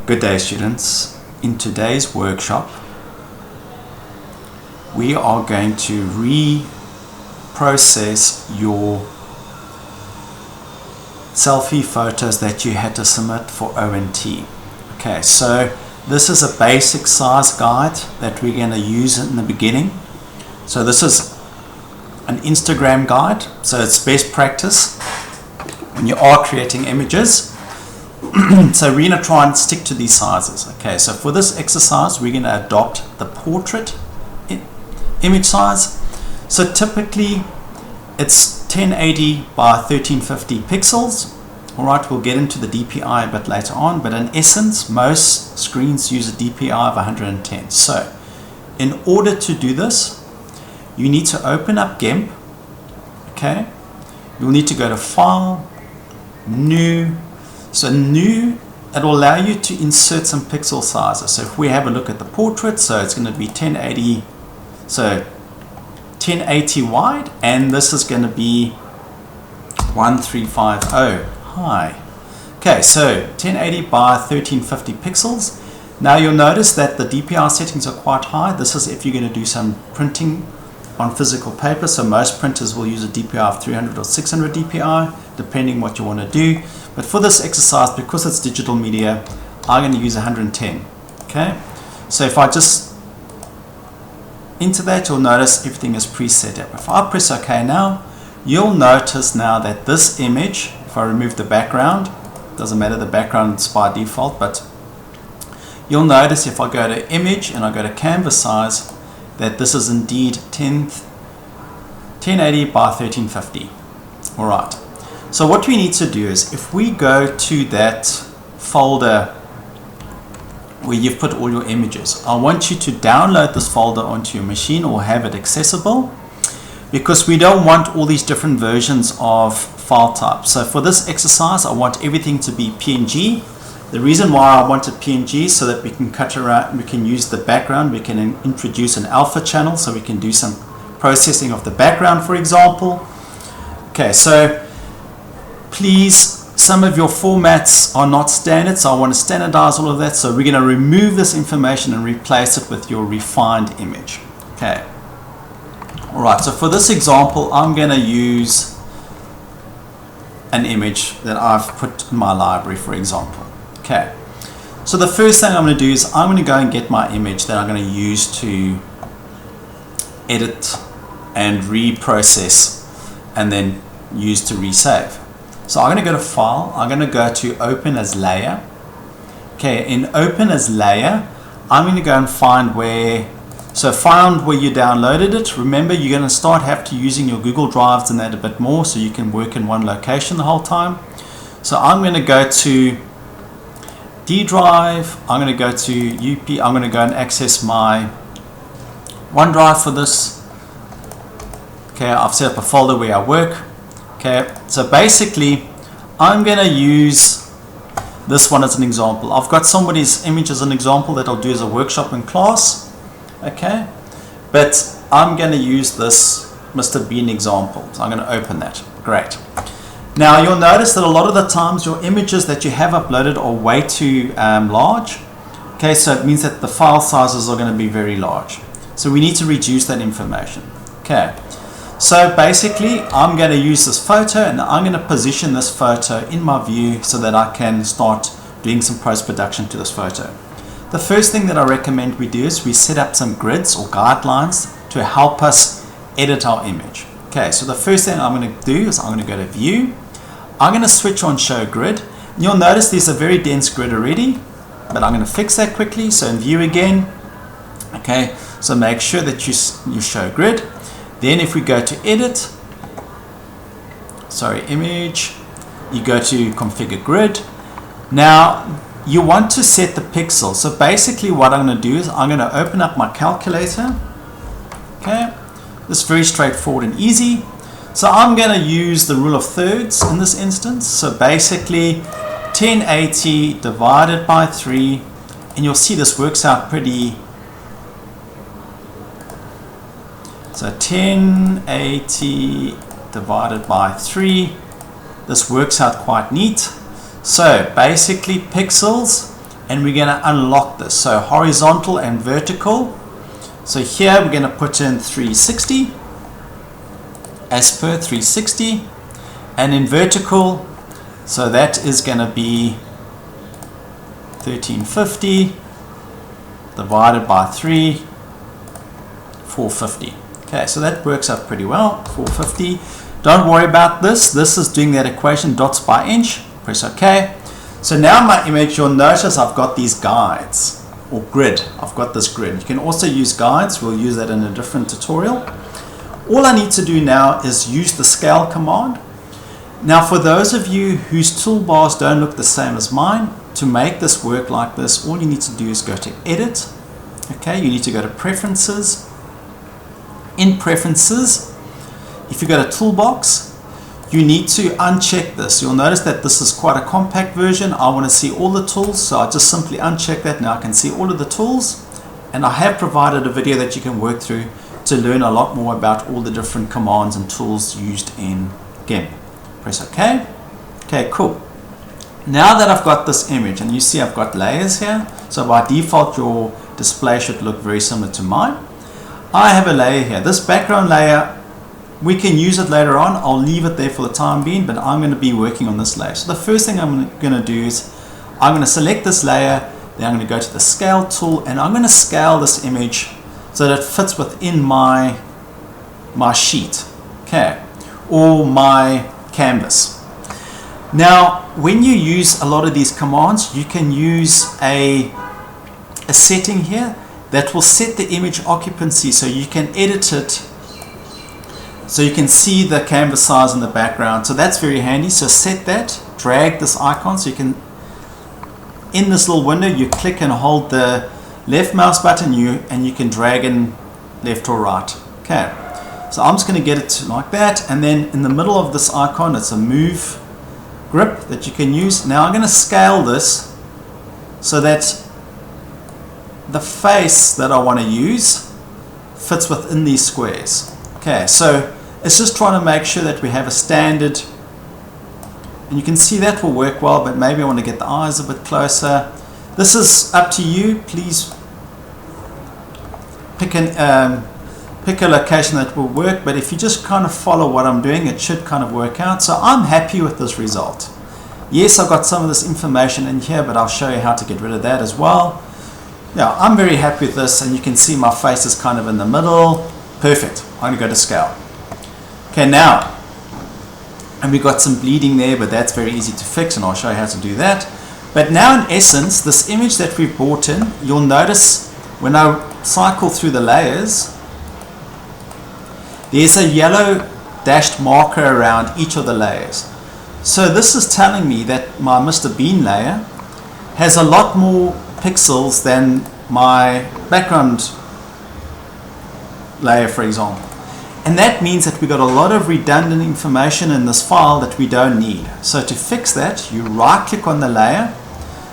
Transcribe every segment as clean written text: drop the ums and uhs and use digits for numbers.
Good day, students. In today's workshop, we are going to reprocess your selfie photos that you had to submit for ONT. Okay, so this is a basic size guide that we're going to use in the beginning. So this is an Instagram guide, so it's best practice when you are creating images. So we're going to try and stick to these sizes. Okay, so for this exercise we're going to adopt the portrait image size. So typically it's 1080 by 1350 pixels. Alright, we'll get into the DPI a bit later on, but in essence most screens use a DPI of 110. So in order to do this, you need to open up Gimp. Okay, you'll need to go to File, New. So new, it will allow you to insert some pixel sizes. So if we have a look at the portrait, so it's going to be 1080, so 1080 wide, and this is going to be 1350 high. Okay, so 1080 by 1350 pixels. Now you'll notice that the DPI settings are quite high. This is if you're going to do some printing on physical paper. So most printers will use a DPI of 300 or 600 DPI, depending what you want to do. But for this exercise, because it's digital media, I'm going to use 110. Okay, so if I just enter that, you'll notice everything is preset up. If I press OK now, you'll notice now that this image, if I remove the background, doesn't matter, the background is by default, but you'll notice if I go to image and I go to canvas size, that this is indeed 1080 by 1350. All right. So what we need to do is, if we go to that folder where you've put all your images, I want you to download this folder onto your machine or have it accessible, because we don't want all these different versions of file types. So for this exercise, I want everything to be PNG. The reason why I wanted PNG, so that we can cut around, we can use the background, we can introduce an alpha channel, so we can do some processing of the background, for example. Okay, so please, some of your formats are not standard, so I want to standardize all of that. So we're going to remove this information and replace it with your refined image. Okay. All right, so for this example, I'm going to use an image that I've put in my library, for example. Okay. So the first thing I'm going to do is I'm going to go and get my image that I'm going to use to edit and reprocess and then use to resave. So I'm going to go to File, I'm going to go to Open as Layer. Okay, in Open as Layer, I'm going to go and find where, so find where you downloaded it. Remember, you're going to have to using your Google Drives and that a bit more, so you can work in one location the whole time. So I'm going to go to D drive, I'm going to go to UP, I'm going to go and access my OneDrive for this. Okay, I've set up a folder where I work. Okay, so basically I'm going to use this one as an example. I've got somebody's image as an example that I'll do as a workshop in class. Okay, but I'm going to use this Mr. Bean example. So I'm going to open that. Great. Now you'll notice that a lot of the times your images that you have uploaded are way too large. Okay, so it means that the file sizes are going to be very large. So we need to reduce that information. Okay. So basically, I'm going to use this photo and I'm going to position this photo in my view so that I can start doing some post-production to this photo. The first thing that I recommend we do is we set up some grids or guidelines to help us edit our image. Okay, so the first thing I'm going to do is I'm going to go to View. I'm going to switch on Show Grid. You'll notice there's a very dense grid already, but I'm going to fix that quickly. So in View again. Okay, so make sure that you show grid. Then if we go to Edit, Image, you go to Configure Grid. Now you want to set the pixels. So basically what I'm going to do is I'm going to open up my calculator. Okay, this is very straightforward and easy. So I'm going to use the rule of thirds in this instance. So basically 1080 divided by 3, and you'll see this works out pretty. So 1080 divided by 3, this works out quite neat. So basically pixels and we're going to unlock this. So horizontal and vertical. So here we're going to put in 360 as per 360, and in vertical, so that is going to be 1350 divided by 3, 450. Okay, so that works out pretty well, 450. Don't worry about this. This is doing that equation dots by inch. Press OK. So now my image, you'll notice I've got these guides or grid. I've got this grid. You can also use guides. We'll use that in a different tutorial. All I need to do now is use the scale command. Now for those of you whose toolbars don't look the same as mine, to make this work like this, all you need to do is go to Edit. Okay, you need to go to Preferences. In Preferences, if you go to Toolbox, you need to uncheck this. You'll notice that this is quite a compact version. I want to see all the tools, so I just simply uncheck that. Now I can see all of the tools, and I have provided a video that you can work through to learn a lot more about all the different commands and tools used in Gimp. Press OK. Okay, cool. Now that I've got this image, and you see I've got layers here, so by default your display should look very similar to mine. I have a layer here. This background layer, we can use it later on. I'll leave it there for the time being, but I'm going to be working on this layer. So the first thing I'm going to do is I'm going to select this layer, then I'm going to go to the scale tool, and I'm going to scale this image so that it fits within my sheet, okay, or my canvas. Now, when you use a lot of these commands, you can use a setting here that will set the image occupancy, so you can edit it, so you can see the canvas size in the background. So that's very handy. So set that, drag this icon, so you can, in this little window, you click and hold the left mouse button and you can drag in left or right. Okay, so I'm just going to get it like that, and then in the middle of this icon it's a move grip that you can use. Now I'm going to scale this so that the face that I want to use fits within these squares. Okay, so it's just trying to make sure that we have a standard, and you can see that will work well, but maybe I want to get the eyes a bit closer. This is up to you. Please pick a location that will work, but if you just kind of follow what I'm doing, it should kind of work out. So I'm happy with this result. Yes, I've got some of this information in here, but I'll show you how to get rid of that as well. Yeah, I'm very happy with this, and you can see my face is kind of in the middle. Perfect. I'm going to go to scale. Okay, now, and we got some bleeding there, but that's very easy to fix, and I'll show you how to do that. But now in essence, this image that we've brought in, you'll notice when I cycle through the layers, there's a yellow dashed marker around each of the layers. So this is telling me that my Mr. Bean layer has a lot more pixels than my background layer, for example. And that means that we've got a lot of redundant information in this file that we don't need. So to fix that, you right click on the layer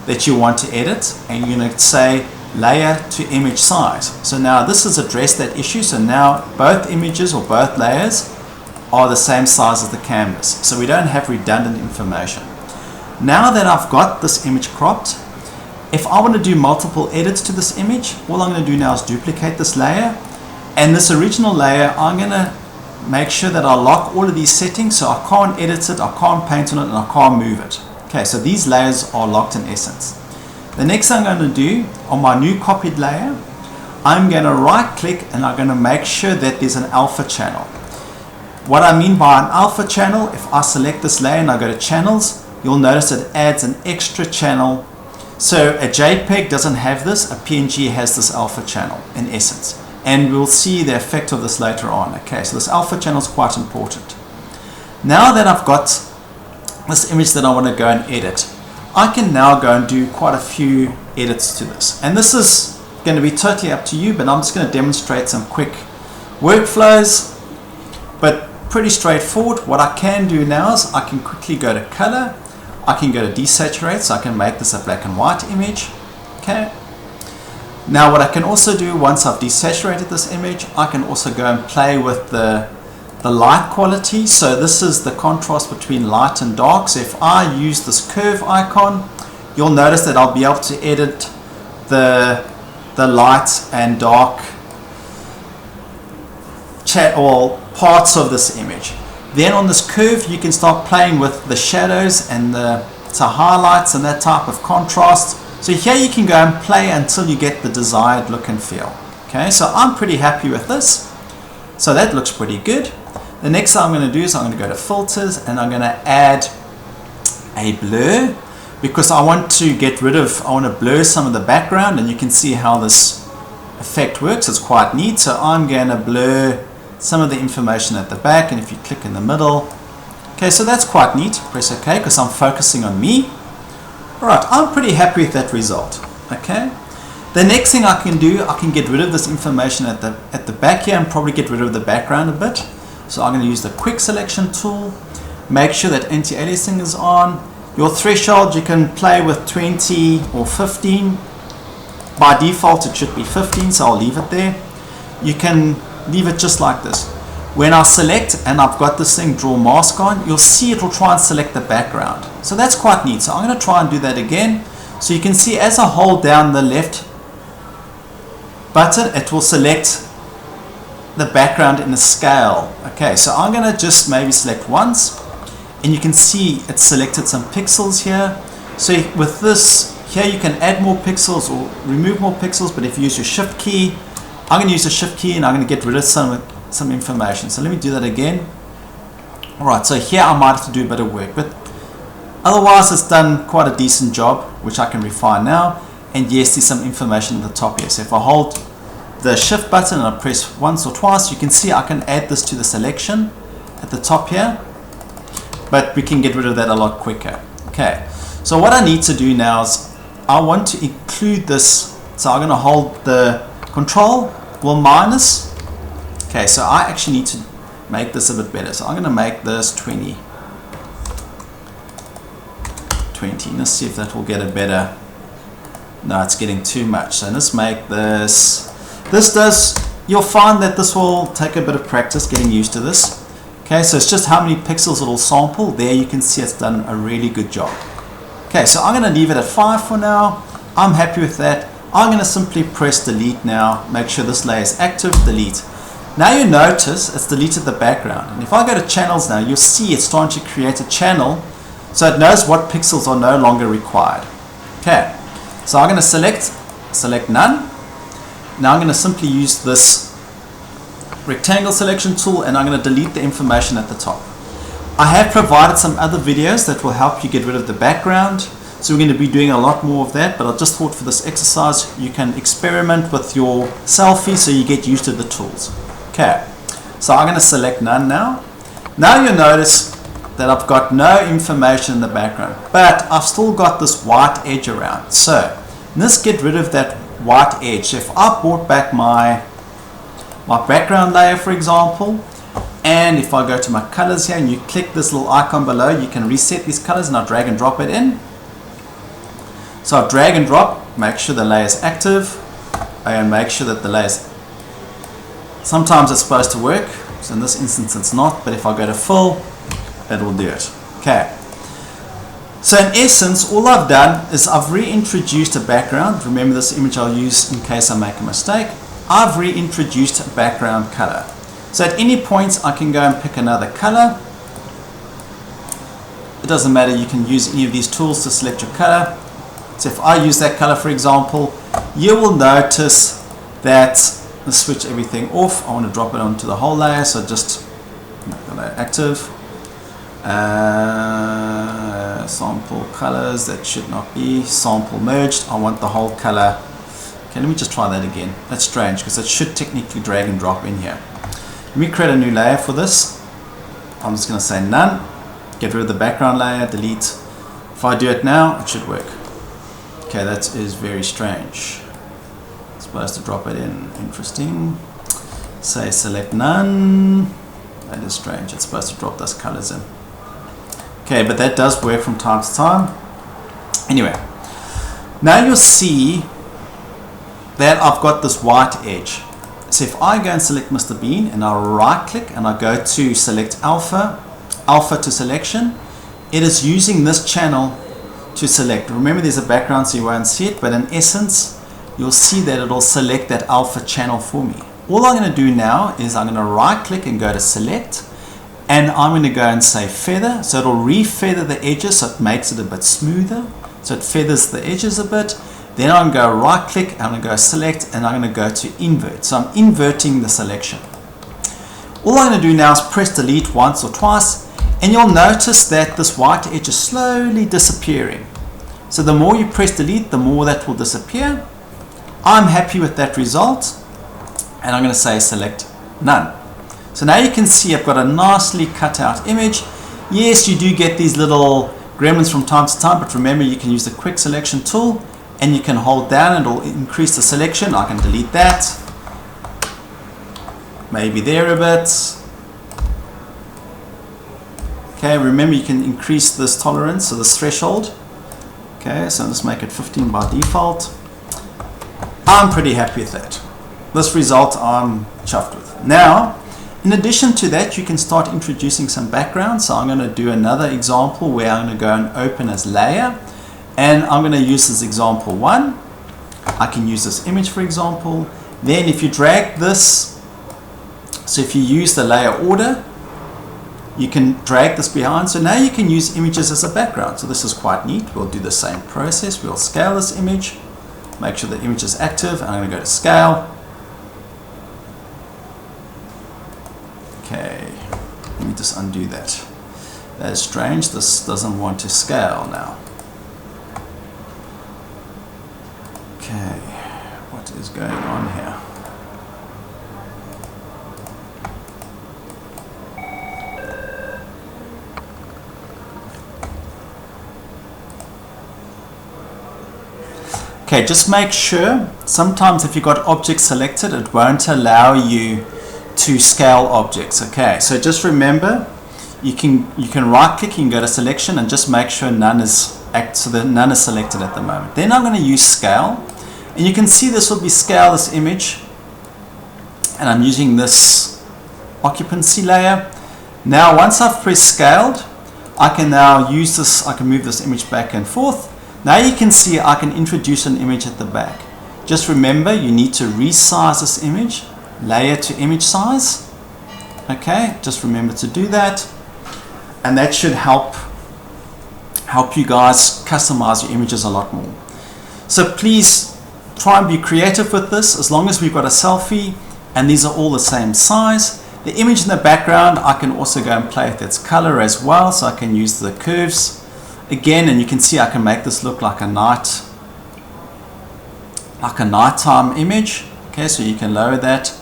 that you want to edit, and you're going to say layer to image size. So now this has addressed that issue. So now both images or both layers are the same size as the canvas. So we don't have redundant information. Now that I've got this image cropped, if I want to do multiple edits to this image, all I'm going to do now is duplicate this layer. And this original layer, I'm going to make sure that I lock all of these settings, so I can't edit it, I can't paint on it, and I can't move it. Okay, so these layers are locked in essence. The next thing I'm going to do on my new copied layer, I'm going to right click and I'm going to make sure that there's an alpha channel. What I mean by an alpha channel, if I select this layer and I go to channels, you'll notice it adds an extra channel. So a JPEG doesn't have this, a PNG has this alpha channel in essence. And we'll see the effect of this later on. Okay, so this alpha channel is quite important. Now that I've got this image that I want to go and edit, I can now go and do quite a few edits to this. And this is going to be totally up to you, but I'm just going to demonstrate some quick workflows, but pretty straightforward. What I can do now is I can quickly go to color, I can go to desaturate, so I can make this a black and white image. Okay. Now what I can also do, once I've desaturated this image, I can also go and play with the light quality. So this is the contrast between light and dark. So if I use this curve icon, you'll notice that I'll be able to edit the light and dark or parts of this image. Then on this curve you can start playing with the shadows and the highlights and that type of contrast. So here you can go and play until you get the desired look and feel. Okay, so I'm pretty happy with this. So that looks pretty good. The next thing I'm going to do is I'm going to go to filters and I'm going to add a blur, because I want to blur some of the background, and you can see how this effect works. It's quite neat. So I'm going to blur some of the information at the back, and if you click in the middle, okay, so that's quite neat. Press OK because I'm focusing on me. Alright, I'm pretty happy with that result. Okay, the next thing I can do, I can get rid of this information at the back here and probably get rid of the background a bit. So I'm going to use the quick selection tool, make sure that anti-aliasing is on. Your threshold, you can play with 20 or 15. By default it should be 15, so I'll leave it there. You can leave it just like this. When I select and I've got this thing draw mask on, you'll see it will try and select the background. So that's quite neat. So I'm going to try and do that again. So you can see as I hold down the left button, it will select the background in a scale. Okay, so I'm going to just maybe select once, and you can see it's selected some pixels here. So with this here you can add more pixels or remove more pixels, but if you use your shift key, I'm going to use the shift key and I'm going to get rid of some information. So let me do that again. Alright, so here I might have to do a bit of work, but otherwise it's done quite a decent job, which I can refine now. And yes, there's some information at the top here. So if I hold the shift button and I press once or twice, you can see I can add this to the selection at the top here, but we can get rid of that a lot quicker. Okay, so what I need to do now is I want to include this. So I'm going to hold the control minus. Okay, so I actually need to make this a bit better. So I'm going to make this 20. Let's see if that will get a better. No, it's getting too much. So let's make this. You'll find that this will take a bit of practice getting used to this. Okay, so it's just how many pixels it'll sample. There you can see it's done a really good job. Okay, so I'm going to leave it at 5 for now. I'm happy with that. I'm going to simply press delete now. Make sure this layer is active, delete. Now you notice it's deleted the background. And if I go to channels now, you'll see it's starting to create a channel, so it knows what pixels are no longer required. Okay, so I'm going to select none. Now I'm going to simply use this rectangle selection tool and I'm going to delete the information at the top. I have provided some other videos that will help you get rid of the background, so we're going to be doing a lot more of that, but I just thought for this exercise you can experiment with your selfie so you get used to the tools. Okay, so I'm going to select none now. Now you'll notice that I've got no information in the background, but I've still got this white edge around. So let's get rid of that white edge. So if I brought back my background layer, for example, and if I go to my colors here and you click this little icon below, you can reset these colors and I drag and drop it in. So I drag and drop, make sure the layer is active, and make sure that the layer is, sometimes it's supposed to work, so in this instance it's not, but if I go to full, it will do it. Okay. So in essence, all I've done is I've reintroduced a background. Remember, this image I'll use in case I make a mistake. I've reintroduced a background color. So at any point I can go and pick another color. It doesn't matter, you can use any of these tools to select your color. So if I use that color, for example, you will notice that let's switch everything off. I want to drop it onto the whole layer, so just make the layer active. Sample colors, that should not be sample merged. I want the whole color. Okay, let me just try that again. That's strange because it should technically drag and drop in here. Let me create a new layer for this. I'm just going to say none, get rid of the background layer, delete. If I do it now, it should work. Okay, that is very strange. It's supposed to drop it in. Interesting. Say select none. That is strange. It's supposed to drop those colors in. Okay, but that does work from time to time. Anyway, now you'll see that I've got this white edge. So if I go and select Mr. Bean and I right click and I go to select alpha to selection, it is using this channel to select. Remember, there's a background so you won't see it, but in essence you'll see that it'll select that alpha channel for me. All I'm going to do now is I'm going to right click and go to select, and I'm going to go and say feather, so it'll re-feather the edges so it makes it a bit smoother, so it feathers the edges a bit. Then I'm going to go right click, I'm going to go select, and I'm going to go to invert. So I'm inverting the selection. All I'm going to do now is press delete once or twice, and you'll notice that this white edge is slowly disappearing. So the more you press delete, the more that will disappear. I'm happy with that result, and I'm going to say select none. So now you can see I've got a nicely cut out image. Yes, you do get these little gremlins from time to time, but remember you can use the quick selection tool, and you can hold down and it'll increase the selection. I can delete that, maybe there a bit. Okay, remember you can increase this tolerance, so this threshold. Okay, so let's make it 15 by default. I'm pretty happy with that. This result I'm chuffed with. Now, in addition to that, you can start introducing some background. So I'm going to do another example where I'm going to go and open as layer. And I'm going to use this example 1. I can use this image, for example. Then if you drag this, so if you use the layer order, you can drag this behind. So now you can use images as a background. So this is quite neat. We'll do the same process. We'll scale this image, make sure the image is active, and I'm going to go to scale. Okay, let me just undo that. That is strange. This doesn't want to scale now. Okay, what is going on here? Okay, just make sure, sometimes if you've got objects selected, it won't allow you to scale objects. Okay, so just remember, you can right click, you can go to selection, and just make sure none is none is selected at the moment. Then I'm going to use scale, and you can see this will be scale this image, and I'm using this occupancy layer. Now once I've pressed scaled, I can now use this, I can move this image back and forth. Now you can see I can introduce an image at the back. Just remember, you need to resize this image, layer to image size. Okay, just remember to do that, and that should help you guys customize your images a lot more. So please try and be creative with this. As long as we've got a selfie and these are all the same size, the image in the background I can also go and play with its color as well, so I can use the curves again, and you can see I can make this look like a nighttime image. Okay, so you can lower that,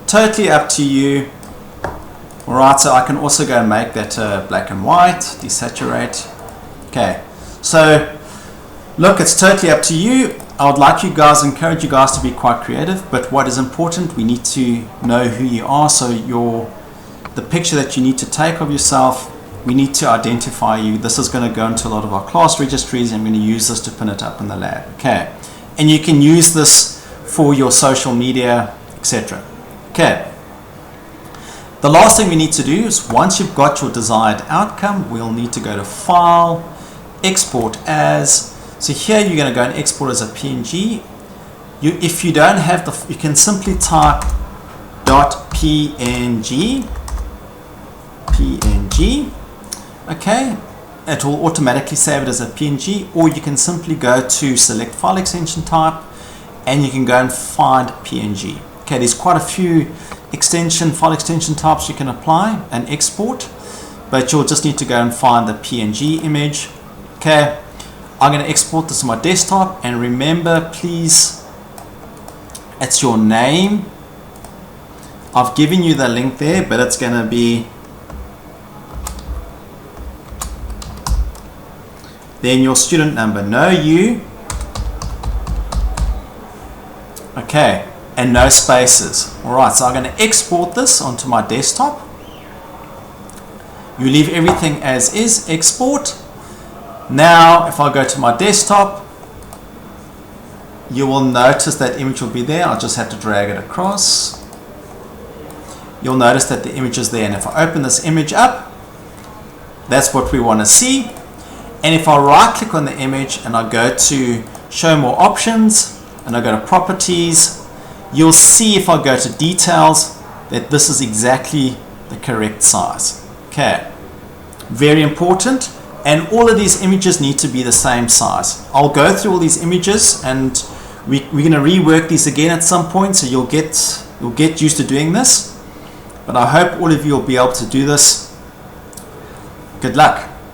totally up to you. Alright, so I can also go and make that black and white, desaturate. Okay, so look, it's totally up to you. I would like you guys, encourage you guys to be quite creative, but what is important, we need to know who you are. So the picture that you need to take of yourself, we need to identify you. This is going to go into a lot of our class registries, and I'm going to use this to pin it up in the lab. Okay, and you can use this for your social media, etc. Okay. The last thing we need to do is, once you've got your desired outcome, we'll need to go to File, Export As. So here you're going to go and export as a PNG. If you don't have you can simply type .png, okay, it will automatically save it as a PNG, or you can simply go to select file extension type, and you can go and find PNG. Okay, there's quite a few file extension types you can apply and export, but you'll just need to go and find the PNG image. Okay, I'm going to export this to my desktop, and remember, please, it's your name. I've given you the link there, but it's going to be then your student number, no you, okay, and no spaces. Alright, so I'm going to export this onto my desktop. You leave everything as is, export. Now if I go to my desktop, you will notice that image will be there. I'll just have to drag it across. You'll notice that the image is there, and if I open this image up, that's what we want to see. And if I right click on the image and I go to show more options and I go to properties, you'll see if I go to details that this is exactly the correct size. Okay, very important. And all of these images need to be the same size. I'll go through all these images and we're going to rework these again at some point, so you'll get used to doing this. But I hope all of you will be able to do this. Good luck.